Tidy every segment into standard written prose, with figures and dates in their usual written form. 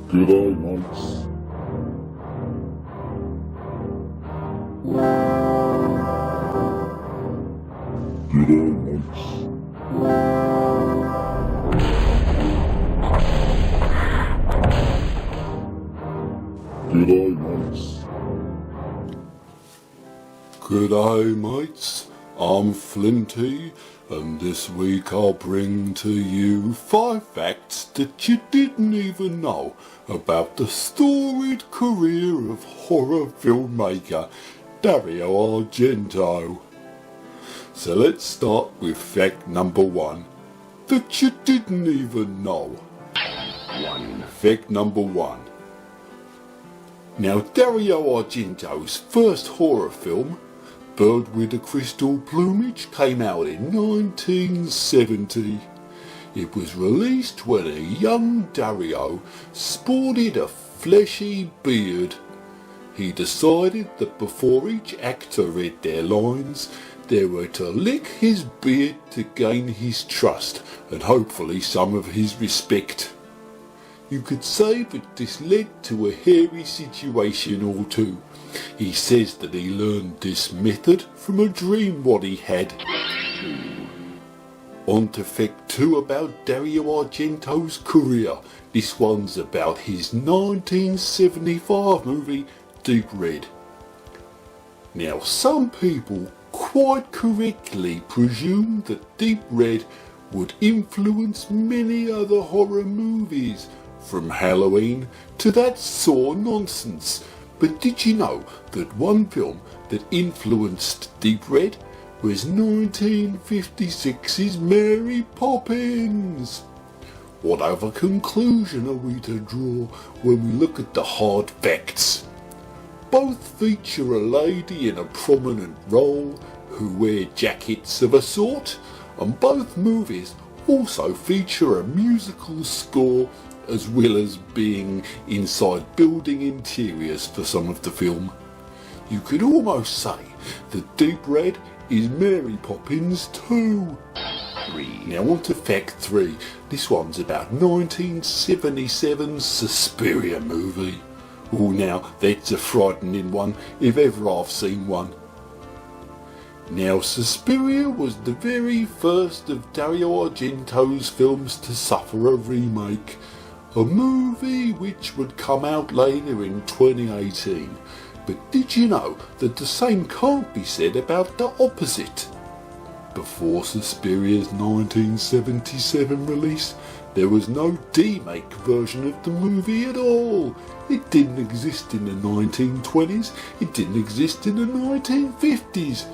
G'day, mates. G'day, mates. G'day, mates. G'day mates, I'm Flinty, and this week I'll bring to you 5 facts that you didn't even know about the storied career of horror filmmaker Dario Argento. So let's start with fact number 1 that you didn't even know. Fact number 1. Now, Dario Argento's first horror film, Bird with a Crystal Plumage, came out in 1970. It was released when a young Dario sported a fleshy beard. He decided that before each actor read their lines, they were to lick his beard to gain his trust and hopefully some of his respect. You could say that this led to a hairy situation or two. He says that he learned this method from a dream what he had. On to fact 2 about Dario Argento's career. This one's about his 1975 movie Deep Red. Now, some people quite correctly presume that Deep Red would influence many other horror movies, from Halloween to that Saw nonsense. But did you know that one film that influenced Deep Red was 1956's Mary Poppins? What other conclusion are we to draw when we look at the hard facts? Both feature a lady in a prominent role who wear jackets of a sort, and both movies also feature a musical score as well as being inside building interiors for some of the film. You could almost say that Deep Red is Mary Poppins too. Now on to fact 3. This one's about 1977's Suspiria movie. Oh, now that's a frightening one if ever I've seen one. Now, Suspiria was the very first of Dario Argento's films to suffer a remake, a movie which would come out later in 2018. But did you know that the same can't be said about the opposite? Before Suspiria's 1977 release, there was no D-make version of the movie at all. It didn't exist in the 1920s, it didn't exist in the 1950s.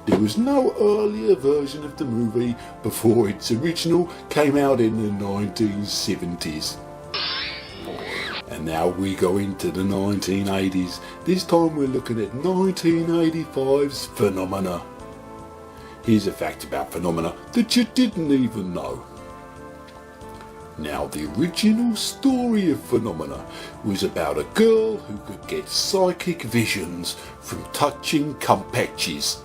There was no earlier version of the movie before its original came out in the 1970s. And now we go into the 1980s. This time we're looking at 1985's Phenomena. Here's a fact about Phenomena that you didn't even know. Now, the original story of Phenomena was about a girl who could get psychic visions from touching compatches.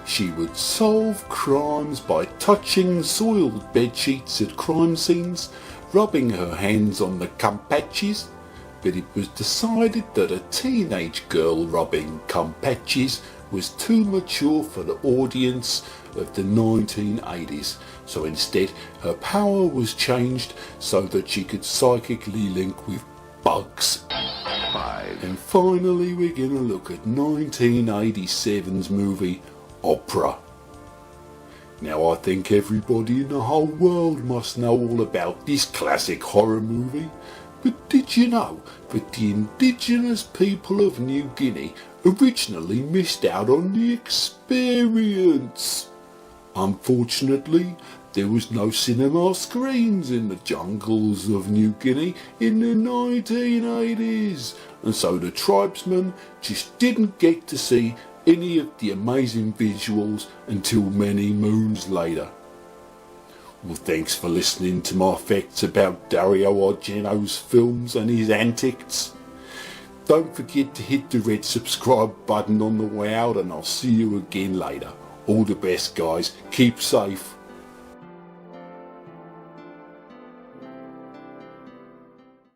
She would solve crimes by touching soiled bedsheets at crime scenes, rubbing her hands on the compatches, but it was decided that a teenage girl rubbing compatches was too mature for the audience of the 1980s, so instead her power was changed so that she could psychically link with bugs. And finally we're going to look at 1987's movie Opera. Now, I think everybody in the whole world must know all about this classic horror movie, but did you know that the indigenous people of New Guinea originally missed out on the experience? Unfortunately, there was no cinema screens in the jungles of New Guinea in the 1980s, and so the tribesmen just didn't get to see any of the amazing visuals until many moons later. Well, thanks for listening to my facts about Dario Argento's films and his antics. Don't forget to hit the red subscribe button on the way out, and I'll see you again later. All the best, guys. Keep safe.